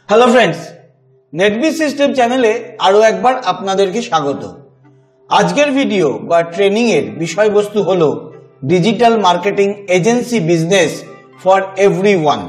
Hello friends, নেটবিজ system চ্যানেলে আরো একবার আপনাদেরকে স্বাগত। আজকের ভিডিও বা ট্রেনিং এর বিষয়বস্তু হলো digital marketing agency business for everyone,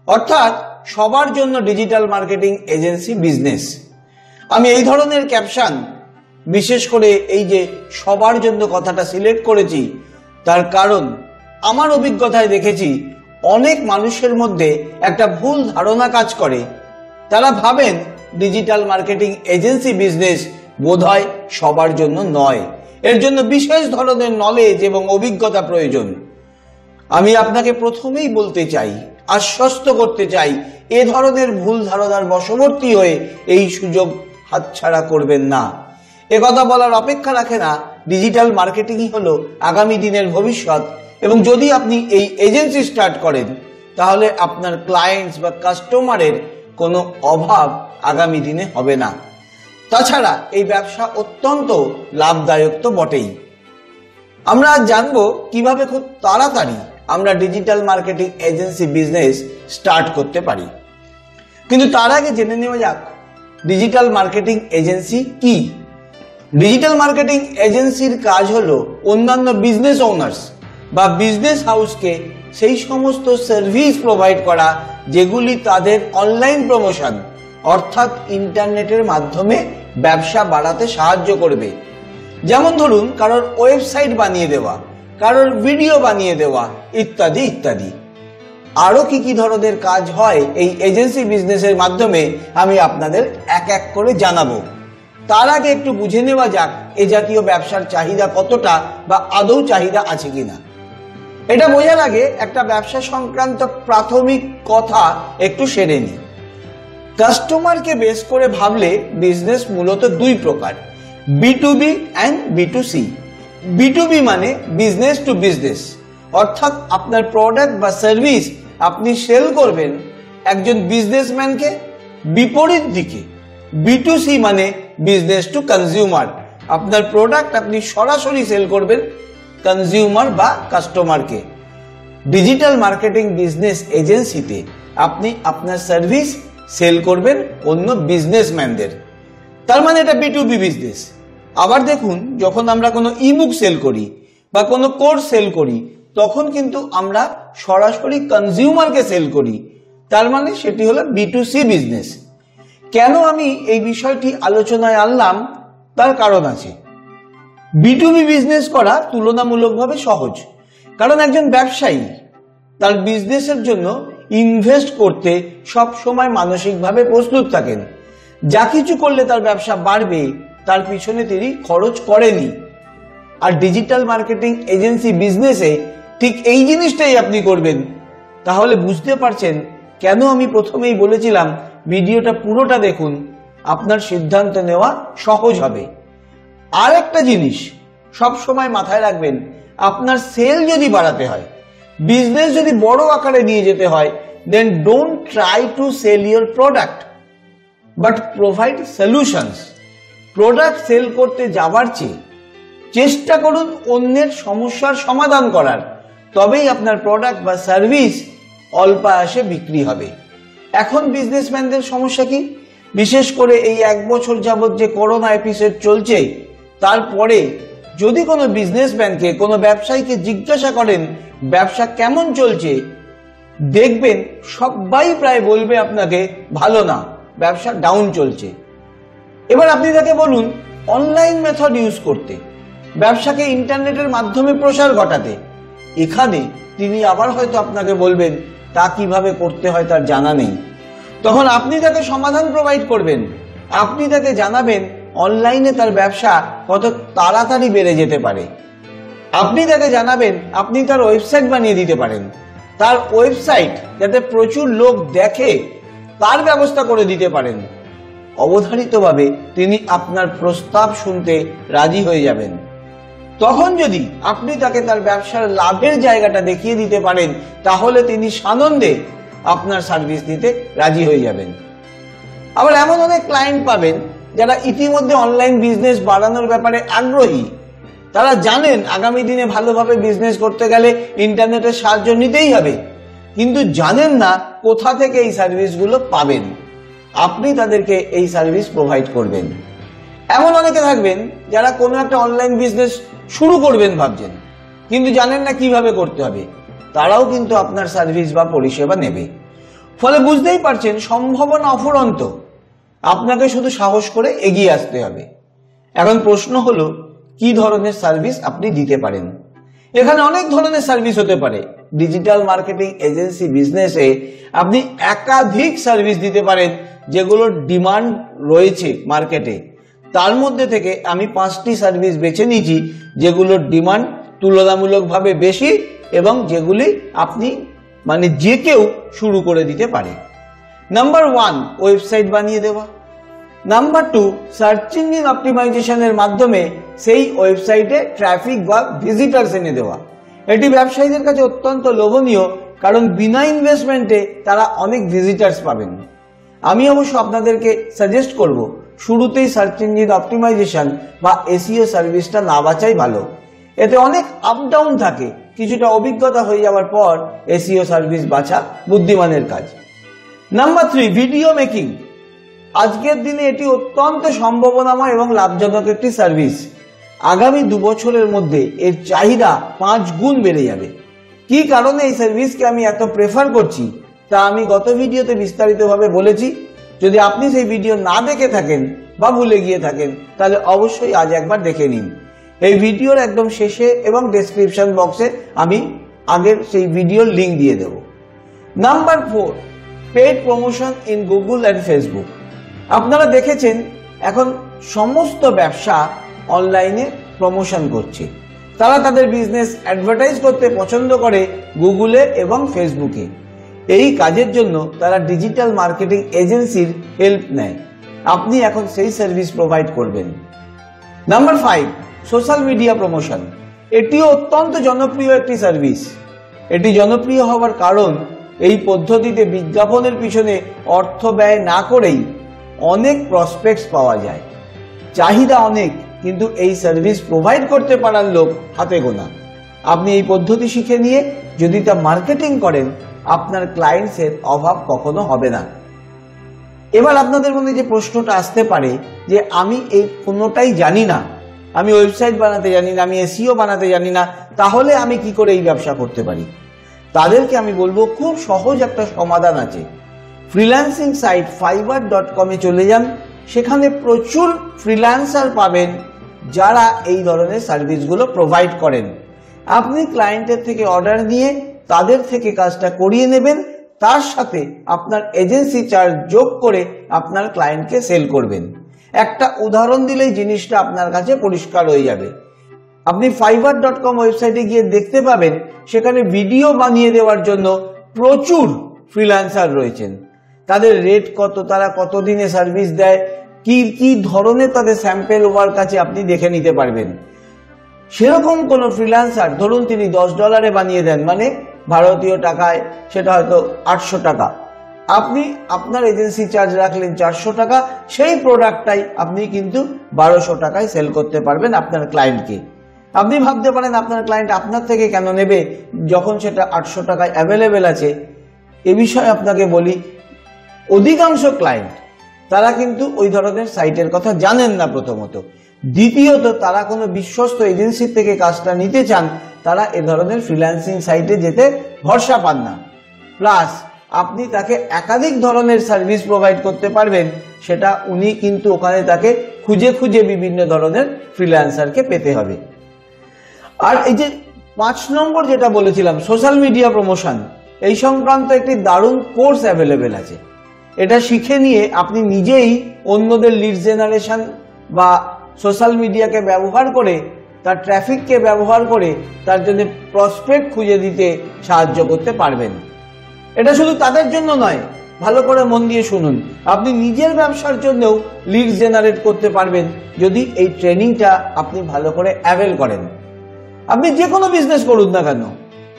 অর্থাৎ সবার জন্য ডিজিটাল মার্কেটিং এজেন্সি বিজনেস। আমি এই ধরনের ক্যাপশন বিশেষ করে এই যে সবার জন্য কথাটা সিলেক্ট করেছি, তার কারণ আমার অভিজ্ঞতায় দেখেছি অনেক মানুষের মধ্যে একটা ভুল ধারণা কাজ করে। তারা ভাবেন ডিজিটাল মার্কেটিং এজেন্সি বিজনেস বোধহয় সবার জন্য নয়, এর জন্য বিশেষ ধরনের নলেজ এবং অভিজ্ঞতা প্রয়োজন। আমি আপনাকে প্রথমেই বলতে চাই, আশ্বস্ত করতে চাই, এ ধরনের ভুল ধারণার বশবর্তী হয়ে এই সুযোগ হাতছাড়া করবেন না। একথা বলার অপেক্ষা রাখে না, ডিজিটাল মার্কেটিংই হলো আগামী দিনের ভবিষ্যৎ এবং যদি আপনি এই এজেন্সি স্টার্ট করেন তাহলে আপনার ক্লায়েন্টস বা কাস্টমারের কোনো অভাব আগামী দিনে হবে না। তাছাড়া এই ব্যবসা অত্যন্ত লাভদায়ক তো বটেই। আমরা আজ জানবো কিভাবে খুব তাড়াতাড়ি আমরা digital marketing agency business start করতে পারি। কিন্তু তার আগে জেনে নেওয়া যাক ডিজিটাল মার্কেটিং এজেন্সি কি। ডিজিটাল মার্কেটিং এজেন্সির কাজ হলো অন্যান্য বিজনেস ওনার্স বা বিজনেস হাউসকে সেই সমস্ত সার্ভিস প্রোভাইড করা যেগুলি তাদের অনলাইন প্রমোশন অর্থাৎ ইন্টারনেটের মাধ্যমে ব্যবসা বাড়াতে সাহায্য করবে। যেমন ধরুন কারোর ওয়েবসাইট বানিয়ে দেওয়া, কারোর ভিডিও বানিয়ে দেওয়া ইত্যাদি ইত্যাদি। আরো কি কি ধরনের কাজ হয় এই এজেন্সি বিজনেসের মাধ্যমে আমি আপনাদের এক এক করে জানাবো। তার আগে একটু বুঝে নেওয়া যাক এ জাতীয় ব্যবসার চাহিদা কতটা বা আদৌ চাহিদা আছে কিনা। এটা বোঝার আগে একটা ব্যবসা সংক্রান্ত প্রাথমিক কথা একটু সেরে নিই। কাস্টমারকে বেস করে ভাবলে বিজনেস মূলত দুই প্রকার, B2B অ্যান্ড B2C। B2B মানে বিজনেস টু বিজনেস, অর্থাৎ আপনার প্রোডাক্ট বা সার্ভিস আপনি সেল করবেন একজন বিজনেসম্যানকে। বিপরীত দিকে B2C মানে বিজনেস টু কনজিউমার, আপনার প্রোডাক্ট আপনি সরাসরি সেল করবেন কনজিউমার বা কাস্টমারকে। ডিজিটাল মার্কেটিং বিজনেস এজেন্সিতে আপনি আপনার সার্ভিস সেল করবেন অন্য বিজনেসম্যানদের, তার মানে এটা B2B বিজনেস। আবার দেখুন, যখন আমরা কোনো ইবুক সেল করি বা কোনো কোর্স সেল করি তখন কিন্তু আমরা সরাসরি কনজিউমারকে সেল করি, তার মানে সেটি হলো B2C বিজনেস। কেন আমি এই বিষয়টি আলোচনায় আনলাম তার কারণ আছে। B2B বিজনেস করা তুলনামূলকভাবে সহজ, কারণ একজন ব্যবসায়ী তার বিজনেসের জন্য ইনভেস্ট করতে সব সময় মানসিকভাবে প্রস্তুত থাকেন। যা কিছু করলে তার ব্যবসা বাড়বে তার পিছনে তিনি খরচ করেনি। আর ডিজিটাল মার্কেটিং এজেন্সি বিজনেসে ঠিক এই জিনিসটাই আপনি করবেন। তাহলে বুঝতে পারছেন কেন আমি প্রথমেই বলেছিলাম ভিডিওটা পুরোটা দেখুন, আপনার সিদ্ধান্ত নেওয়া সহজ হবে। আর একটা জিনিস সব সময় মাথায় রাখবেন, আপনার সেল যদি বাড়াতে হয়, বিজনেস যদি বড় আকারে নিয়ে যেতে হয়, then don't try to sell your product but provide solutions. Product sell করতে যাবার চেয়ে চেষ্টা করুন অন্যের সমস্যার সমাধান করার, তবেই আপনার প্রোডাক্ট বা সার্ভিস অল্পায়াসে বিক্রি হবে। এখন বিজনেসম্যানদের সমস্যা কি? বিশেষ করে এই 1 বছর যাবত যে করোনা এপিসোড চলছে, তারপরে যদি কোনো বিজনেসম্যানকে, কোনো ব্যবসায়ীকে জিজ্ঞাসা করেন ব্যবসা কেমন চলছে, দেখবেন সবাই প্রায় বলবে আপনাকে ভালো না, ব্যবসা ডাউন চলছে। এবার আপনি তাকে বলুন অনলাইন মেথড ইউজ করতে, ব্যবসাকে ইন্টারনেটের মাধ্যমে প্রসার ঘটাতে, এখানে তিনি আবার হয়তো আপনাকে বলবেন তা কিভাবে করতে হয় তার জানা নেই। তখন আপনি তাকে সমাধান প্রোভাইড করবেন, আপনি তাকে জানাবেন অনলাইনে তার ব্যবসা কত তাড়াতাড়ি বেড়ে যেতে পারে। আপনি তাকে জানাবেন আপনি তার ওয়েবসাইট বানিয়ে দিতে পারেন, তার ওয়েবসাইট যাতে প্রচুর লোক দেখে তার ব্যবস্থা করে দিতে পারেন। অবধারিতভাবে তিনি আপনার প্রস্তাব শুনতে রাজি হয়ে যাবেন। তখন যদি আপনি তাকে তার ব্যবসার লাভের জায়গাটা দেখিয়ে দিতে পারেন তাহলে তিনি সানন্দে আপনার সার্ভিস দিতে রাজি হয়ে যাবেন। আবার এমন অনেক ক্লায়েন্ট পাবেন যারা ইতিমধ্যে অনলাইন বিজনেস বাড়ানোর ব্যাপারে আগ্রহী। তারা জানেন আগামী দিনে ভালোভাবে বিজনেস করতে গেলে ইন্টারনেটের সাহায্য নিতেই হবে, কিন্তু জানেন না কোথা থেকে এই সার্ভিসগুলো পাবেন। আপনি তাদেরকে এই সার্ভিস প্রোভাইড করবেন। এমন অনেকে থাকবেন যারা কোনো একটা অনলাইন বিজনেস শুরু করবেন ভাবছেন, কিন্তু জানেন না কিভাবে করতে হবে। তারাও কিন্তু আপনার সার্ভিস বা পরিষেবা নেবে। ফলে বুঝতেই পারছেন সম্ভাবনা অফুরন্ত। আপনাকে শুধু সাহস করে এগিয়ে আসতে হবে। এখন প্রশ্ন হলো, কি ধরনের সার্ভিস আপনি দিতে পারেন? এখানে অনেক ধরনের সার্ভিস হতে পারে। ডিজিটাল মার্কেটিং এজেন্সি বিজনেসে আপনি একাধিক সার্ভিস দিতে পারেন যেগুলোর ডিমান্ড রয়েছে মার্কেটে। তার মধ্যে থেকে আমি 5টি সার্ভিস বেছে নিয়েছি যেগুলোর ডিমান্ড তুলনামূলকভাবে বেশি এবং যেগুলি আপনি যে কেউ শুরু করে দিতে পারে। নাম্বার 1, ওয়েবসাইট বানিয়ে দেওয়া। নাম্বার 2, সার্চ ইঞ্জিন অপটিমাইজেশনের মাধ্যমে সেই ওয়েবসাইটে ট্রাফিক বা ভিজিটার্স এনে দেওয়া। এটি ব্যবসায়ীদের কাছে অত্যন্ত লোভনীয়, কারণ বিনা ইনভেস্টমেন্টে তারা অনেক ভিজিটার্স পাবেন। আমি অবশ্য আপনাদেরকে সাজেস্ট করব শুরুতেই সার্চ ইঞ্জিন অপটিমাইজেশন বা এসইও সার্ভিসটা না বাছাই ভালো। এতে অনেক আপ ডাউন থাকে। কিছুটা অভিজ্ঞতা হয়ে যাওয়ার পর এসইও সার্ভিস বাছা বুদ্ধিমানের কাজ। Number 3, video making. আজকের দিনে এটি অত্যন্ত সম্ভাবনাময় এবং লাভজনক একটি সার্ভিস। আগামী 2 বছরের মধ্যে এর চাহিদা 5 গুণ বেড়ে যাবে। কি কারণে এই সার্ভিসকে আমি এত প্রেফার করছি তা আমি গত ভিডিওতে বিস্তারিতভাবে বলেছি। যদি আপনি সেই ভিডিও না দেখে থাকেন বা ভুলে গিয়ে থাকেন তাহলে অবশ্যই আজ একবার দেখে নিন। এই ভিডিওর একদম শেষে এবং ডেসক্রিপশন বক্সে আমি আগের সেই ভিডিওর লিঙ্ক দিয়ে দেব। Number 4, paid promotion in Google and Facebook. আপনারা দেখেছেন এখন সমস্ত ব্যবসা অনলাইনে প্রমোশন করছে। তারা তাদের বিজনেস অ্যাডভার্টাইজ করতে পছন্দ করে গুগলে এবং ফেসবুকে। এই কাজের জন্য তারা ডিজিটাল মার্কেটিং এজেন্সির হেল্প নেয়। আপনি এখন সেই সার্ভিস প্রোভাইড করবেন। Number 5, social media promotion. এটিও অত্যন্ত জনপ্রিয় একটি সার্ভিস। এটি জনপ্রিয় হওয়ার কারণ এই পদ্ধতিতে বিজ্ঞাপনের পিছনে অর্থ ব্যয় না করেই অনেক প্রসপেক্টস পাওয়া যায়। চাহিদা অনেক, কিন্তু এই সার্ভিস প্রোভাইড করতে পারার লোক হাতে গোনা। আপনি এই পদ্ধতি শিখে নিয়ে যদি তা মার্কেটিং করেন, আপনার ক্লায়েন্টসের অভাব কখনো হবে না। এবার আপনাদের মনে যে প্রশ্নটা আসতে পারে যে আমি এই কোনোটাই জানি না, আমি ওয়েবসাইট বানাতে জানি না, আমি এসইও বানাতে জানি না, তাহলে আমি কি করে এই ব্যবসা করতে পারি? তাদেরকে আমি বলবো খুব সহজ একটা সমাধান আছে। ফ্রিল্যান্সিং সাইট fiverr.com চলে যান। সেখানে প্রচুর ফ্রিল্যান্সার পাবেন যারা এই ধরনের সার্ভিসগুলো প্রোভাইড করেন। আপনি ক্লায়েন্টের থেকে অর্ডার নিয়ে তাদের থেকে কাজটা করিয়ে নেবেন, তার সাথে আপনার এজেন্সি চার্জ যোগ করে আপনার ক্লায়েন্টকে সেল করবেন। একটা উদাহরণ দিলেই জিনিসটা আপনার কাছে পরিষ্কার হয়ে যাবে। আপনি fiverr.com ওয়েবসাইটে গিয়ে দেখতে পাবেন সেখানে ভিডিও বানিয়ে দেওয়ার জন্য প্রচুর ফ্রিল্যান্সার রয়েছেন। তাদের রেট কত, তারা কতদিনে সার্ভিস দেয়, কি ধরনের তাদের স্যাম্পেল ওয়ার্ক আছে আপনি দেখে নিতে পারবেন। সেরকম কোন ফ্রিল্যান্সার ধরুন তিনি $10 বানিয়ে দেন, মানে ভারতীয় টাকায় সেটা হয়তো 800 টাকা। আপনি আপনার এজেন্সি চার্জ রাখলেন 400 টাকা, সেই প্রোডাক্টটাই আপনি কিন্তু 1200 টাকায় সেল করতে পারবেন আপনার ক্লায়েন্টকে। আপনি ভাবতে পারেন আপনার ক্লায়েন্ট আপনার থেকে কেন নেবে যখন সেটা 800 টাকায় অ্যাভেলেবেল আছে। এ বিষয়ে আপনাকে বলি, অধিকাংশ ক্লায়েন্ট তারা কিন্তু ওই ধরনের সাইটের কথা জানেন না প্রথমত। দ্বিতীয়ত তারা কোনো বিশ্বস্ত এজেন্সি থেকে কাজটা নিতে চান, তারা এ ধরনের ফ্রিল্যান্সিং সাইটে যেতে ভরসা পান না। প্লাস আপনি তাকে একাধিক ধরনের সার্ভিস প্রোভাইড করতে পারবেন, সেটা উনি কিন্তু ওখানে তাকে খুঁজে খুঁজে বিভিন্ন ধরনের ফ্রিল্যান্সারকে পেতে হবে। আর এই যে 5 নম্বর যেটা বলেছিলাম সোশ্যাল মিডিয়া প্রমোশন, এই সংক্রান্ত একটি দারুণ কোর্স অ্যাভেলেবেল আছে। এটা শিখে নিয়ে আপনি নিজেই অন্যদের লিড জেনারেশন বা সোশ্যাল মিডিয়াকে ব্যবহার করে, তার ট্রাফিককে ব্যবহার করে তার জন্য প্রসপেক্ট খুঁজে দিতে সাহায্য করতে পারবেন। এটা শুধু তাদের জন্য নয়, ভালো করে মন দিয়ে শুনুন, আপনি নিজের ব্যবসার জন্যও লিড জেনারেট করতে পারবেন যদি এই ট্রেনিংটা আপনি ভালো করে অ্যাভেল করেন। আপনি যে কোনো বিজনেস করুন না কেন,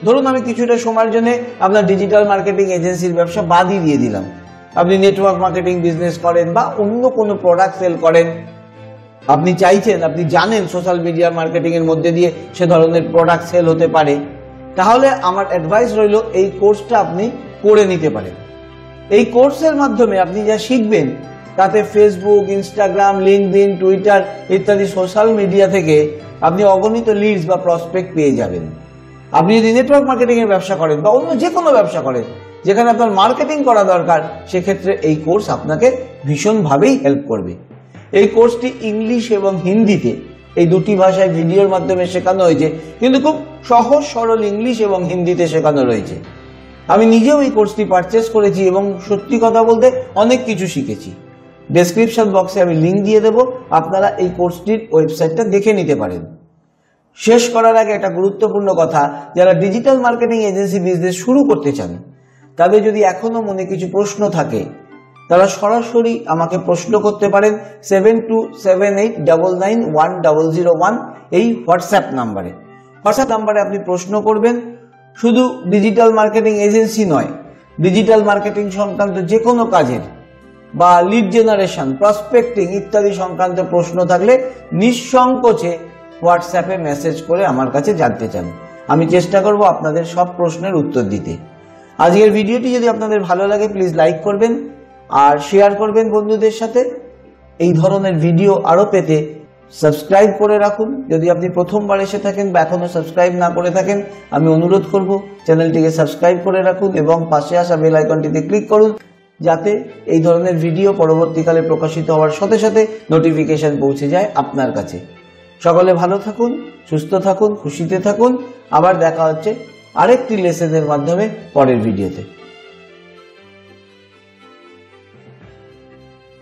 ধরুন আমি কিছুটা সময়ের জন্য আপনার ডিজিটাল মার্কেটিং এজেন্সির ব্যবসা বাদই দিয়ে দিলাম, আপনি নেটওয়ার্ক মার্কেটিং বিজনেস করেন বা অন্য কোনো প্রোডাক্ট সেল করেন, আপনি চাইছেন, আপনি জানেন সোশ্যাল মিডিয়া মার্কেটিং এর মধ্যে দিয়ে সে ধরনের প্রোডাক্ট সেল হতে পারে, তাহলে আমার অ্যাডভাইস রইল এই কোর্সটা আপনি করে নিতে পারেন। এই কোর্সের মাধ্যমে আপনি যা শিখবেন তাতে ফেসবুক, ইনস্টাগ্রাম, লিঙ্কডইন, টুইটার ইত্যাদি সোশ্যাল মিডিয়া থেকে আপনি অগণিত লিডস বা প্রসপেক্ট পেয়ে যাবেন। আপনি যদি নেটওয়ার্ক মার্কেটিং এর ব্যবসা করেন বা অন্য যে কোনো ব্যবসা করেন যেখানে আপনার মার্কেটিং করা দরকার, সেক্ষেত্রে এই কোর্স আপনাকে ভীষণভাবেই হেল্প করবে। এই কোর্সটি ইংলিশ এবং হিন্দিতে এই দুটি ভাষায় ভিডিওর মাধ্যমে শেখানো হয়েছে, কিন্তু খুব সহজ সরল ইংলিশ এবং হিন্দিতে শেখানো রয়েছে। আমি নিজেও এই কোর্সটি পারচেস করেছি এবং সত্যি কথা বলতে অনেক কিছু শিখেছি। ডেসক্রিপশন বক্সে আমি লিঙ্ক দিয়ে দেব, আপনারা এই কোর্সটির ওয়েবসাইটটা দেখে নিতে পারেন। শেষ করার আগে একটা গুরুত্বপূর্ণ কথা, যারা ডিজিটাল মার্কেটিং এজেন্সি বিজনেস শুরু করতে চান তাদের যদি এখনো মনে কিছু প্রশ্ন থাকে তারা সরাসরি আমাকে প্রশ্ন করতে পারেন 7278991001 এই হোয়াটসঅ্যাপ নাম্বারে। হোয়াটসঅ্যাপ নাম্বারে আপনি প্রশ্ন করবেন। শুধু ডিজিটাল মার্কেটিং এজেন্সি নয়, ডিজিটাল মার্কেটিং সংক্রান্ত যে কোনো কাজের বা লিড জেনারেশন, প্রসপেক্টিং ইত্যাদি সংক্রান্ত প্রশ্ন থাকলে নিঃসংকোচে হোয়াটসঅ্যাপে মেসেজ করে আমার কাছে জানতে চান। আমি চেষ্টা করব আপনাদের সব প্রশ্নের উত্তর দিতে। আজকের ভিডিওটি যদি আপনাদের ভালো লাগে প্লিজ লাইক করবেন আর শেয়ার করবেন বন্ধুদের সাথে। এই ধরনের ভিডিও আরো পেতে সাবস্ক্রাইব করে রাখুন। যদি আপনি প্রথমবার এসে থাকেন বা এখনো সাবস্ক্রাইব না করে থাকেন, আমি অনুরোধ করব চ্যানেলটিকে সাবস্ক্রাইব করে রাখুন এবং পাশে আসা বেল আইকনটিতে ক্লিক করুন, যাতে এই ধরনের ভিডিও পরবর্তীকালে প্রকাশিত হওয়ার সাথে সাথে নোটিফিকেশন পৌঁছে যায় আপনার কাছে। সকলে ভালো থাকুন, সুস্থ থাকুন, খুশিতে থাকুন। আবার দেখা হচ্ছে আরেকটি লেসনের মাধ্যমে পরের ভিডিওতে।